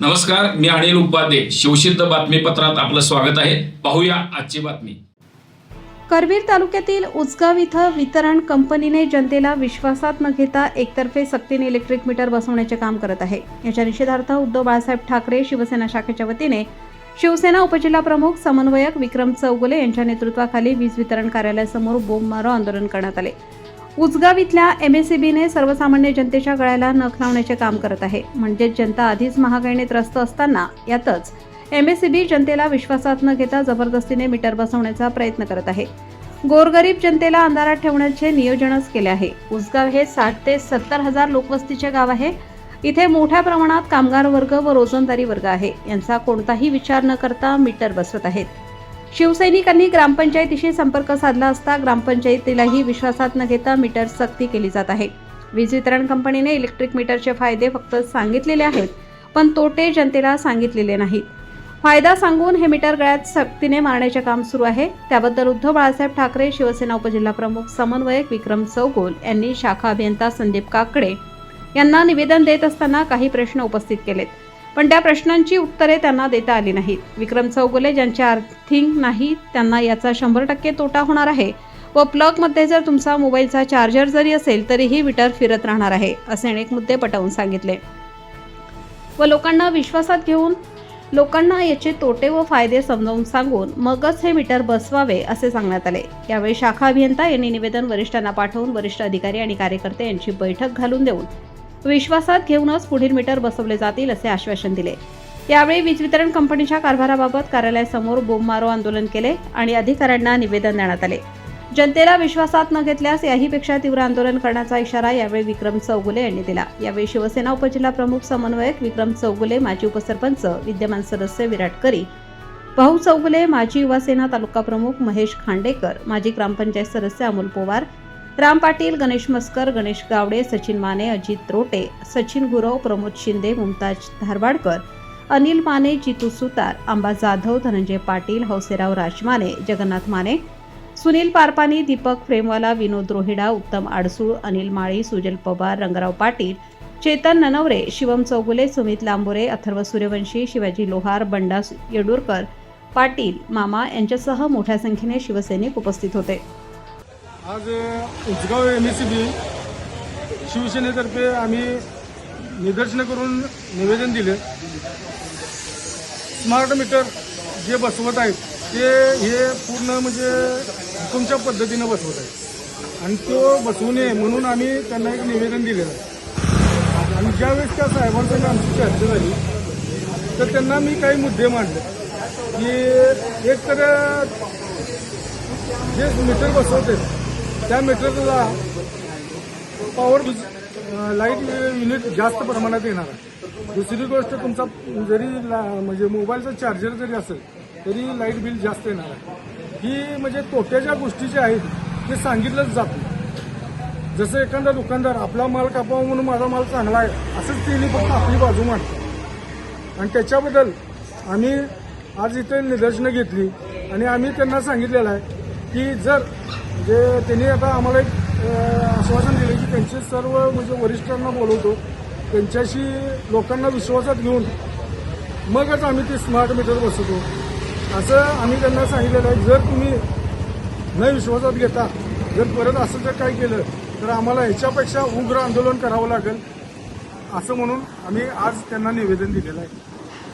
नमस्कार, मी अनिल उपाध्ये. शिवसिद्ध बातमीपत्रात आपलं स्वागत आहे. पाहूया आजची बातमी. करवीर तालुक्यातील उचगाव इथं वितरण कंपनीने जनतेला विश्वासात न घेता एकतर्फे सक्तीने इलेक्ट्रिक मीटर बसवण्याचे काम करत आहे. याच्या निषेधार्थ उद्धव बाळासाहेब ठाकरे शिवसेना शाखेच्या वतीने शिवसेना उपजिल्हा प्रमुख समन्वयक विक्रम चौगुले यांच्या नेतृत्वाखाली वीज वितरण कार्यालयासमोर बोंबमारो आंदोलन करण्यात आले. उचगाव इथल्या MSEBने सर्वसामान्य जनतेच्या गळ्याला नख लावण्याचे काम करत आहे. म्हणजेच जनता आधीच महागाईने त्रस्त असताना यातच MSEB जनतेला विश्वासात न घेता जबरदस्तीने मीटर बसवण्याचा प्रयत्न करत आहे. गोरगरीब जनतेला अंधारात ठेवण्याचे नियोजनच केले आहे. उचगाव हे 60 ते 70 हजार लोकवस्तीचे गाव आहे. इथे मोठ्या प्रमाणात कामगार वर्ग व रोजंदारी वर्ग आहे. यांचा कोणताही विचार न करता मीटर बसवत आहेत. शिवसैनिकांनी ग्रामपंचायतीशी संपर्क साधला असता ग्रामपंचायतीलाही विश्वासात न घेता मीटर सक्ती केली जात आहे. वीज वितरण कंपनीने इलेक्ट्रिक मीटरचे फायदे फक्त सांगितलेले आहेत, पण तोटे जनतेला सांगितलेले नाहीत. फायदा सांगून हे मीटर गळ्यात सक्तीने मारण्याचे काम सुरू आहे. त्याबद्दल उद्धव बाळासाहेब ठाकरे शिवसेना उपजिल्हा प्रमुख समन्वयक विक्रम चौगुल यांनी शाखा अभियंता संदीप काकडे यांना निवेदन देत असताना काही प्रश्न उपस्थित केलेत, पण त्या प्रश्नांची उत्तरे त्यांना देता आली नाहीत. विक्रम चौगुले ज्यांचे अर्थिंग नाही त्यांना याचा 100% तोटा होणार आहे व प्लगमध्ये जर तुमचा मोबाईलचा चार्जर जरी असेल तरीही मीटर फिरत राहणार आहे, असे अनेक मुद्दे पटवून सांगितले व लोकांना विश्वासात घेऊन लोकांना याचे तोटे व फायदे समजावून सांगून मगच हे मीटर बसवावे असे सांगण्यात आले. यावेळी शाखा अभियंता यांनी निवेदन वरिष्ठांना पाठवून वरिष्ठ अधिकारी आणि कार्यकर्ते यांची बैठक घालून देऊन विश्वासात घेऊनच पुढील मीटर बसवले जातील असे आश्वासन दिले. यावेळी वीज वितरण कंपनीच्या कारभाराबाबत कार्यालयासमोर बोंबमारो आंदोलन केले आणि अधिकाऱ्यांना निवेदन देण्यात आले. जनतेला विश्वासात न घेतल्यास याहीपेक्षा तीव्र आंदोलन करण्याचा इशारा यावेळी विक्रम चौगुले यांनी दिला. यावेळी शिवसेना उपजिल्हा प्रमुख समन्वयक विक्रम चौगुले, माजी उपसरपंच विद्यमान सदस्य विराट करी, भाऊ चौगुले, माजी युवासेना तालुका प्रमुख महेश खांडेकर, माजी ग्रामपंचायत सदस्य अमोल पोवार, राम पाटील, गणेश मस्कर, गणेश गावडे, सचिन माने, अजित रोटे, सचिन गुरव, प्रमोद शिंदे, मुमताज धारवाडकर, अनिल माने, जितू सुतार, अंबा जाधव, धनंजय पाटील, हौसेराव राजमाने, जगन्नाथ माने, सुनील पारपानी, दीपक फ्रेमवाला, विनोद रोहिडा, उत्तम आडसूळ, अनिल माळी, सुजल पवार, रंगराव पाटील, चेतन ननवरे, शिवम चौगुले, सुमित लांबोरे, अथर्व सूर्यवंशी, शिवाजी लोहार, बंडा येडूरकर, पाटील मामा यांच्यासह मोठ्या संख्येने शिवसैनिक उपस्थित होते. आज उचगाव MSEB शिवसेनेतर्फे आम्ही निदर्शनं करून निवेदन दिले. स्मार्ट मीटर जे बसवत आहेत ते हे पूर्ण म्हणजे हुकुमच्या पद्धतीनं बसवत आहेत आणि तो बसवू नये म्हणून आम्ही त्यांना एक निवेदन दिलेलं आहे. आणि ज्यावेळेस त्या साहेबांसंग आमची चर्चा झाली तर त्यांना मी काही मुद्दे मांडले की एक तर जे मीटर बसवते त्या मीटरला पॉवर लाईट युनिट जास्त प्रमाणात येणार आहे. दुसरी गोष्ट तुमचा जरी म्हणजे मोबाईलचा चार्जर जरी असेल तरी लाईट बिल जास्त येणार आहे. ही म्हणजे तोट्याच्या गोष्टी ज्या आहेत ते सांगितलंच जात नाही. जसं एखादा दुकानदार आपला माल कापावा म्हणून माझा माल चांगला आहे असंच त्यांनी फक्त आपली बाजू मांडतो आणि त्याच्याबद्दल आम्ही आज इथे निदर्शनं घेतली आणि आम्ही त्यांना सांगितलेलं आहे की जर म्हणजे त्यांनी आता आम्हाला एक आश्वासन दिले की त्यांचे सर्व म्हणजे वरिष्ठांना बोलवतो, त्यांच्याशी लोकांना विश्वासात घेऊन मगच आम्ही ते स्मार्ट मीटर बसवतो असं आम्ही त्यांना सांगितलेलं आहे. जर तुम्ही न विश्वासात घेता जर परत असं जर काही केलं तर आम्हाला ह्याच्यापेक्षा उग्र आंदोलन करावं लागेल असं म्हणून आम्ही आज त्यांना निवेदन दिलेलं आहे.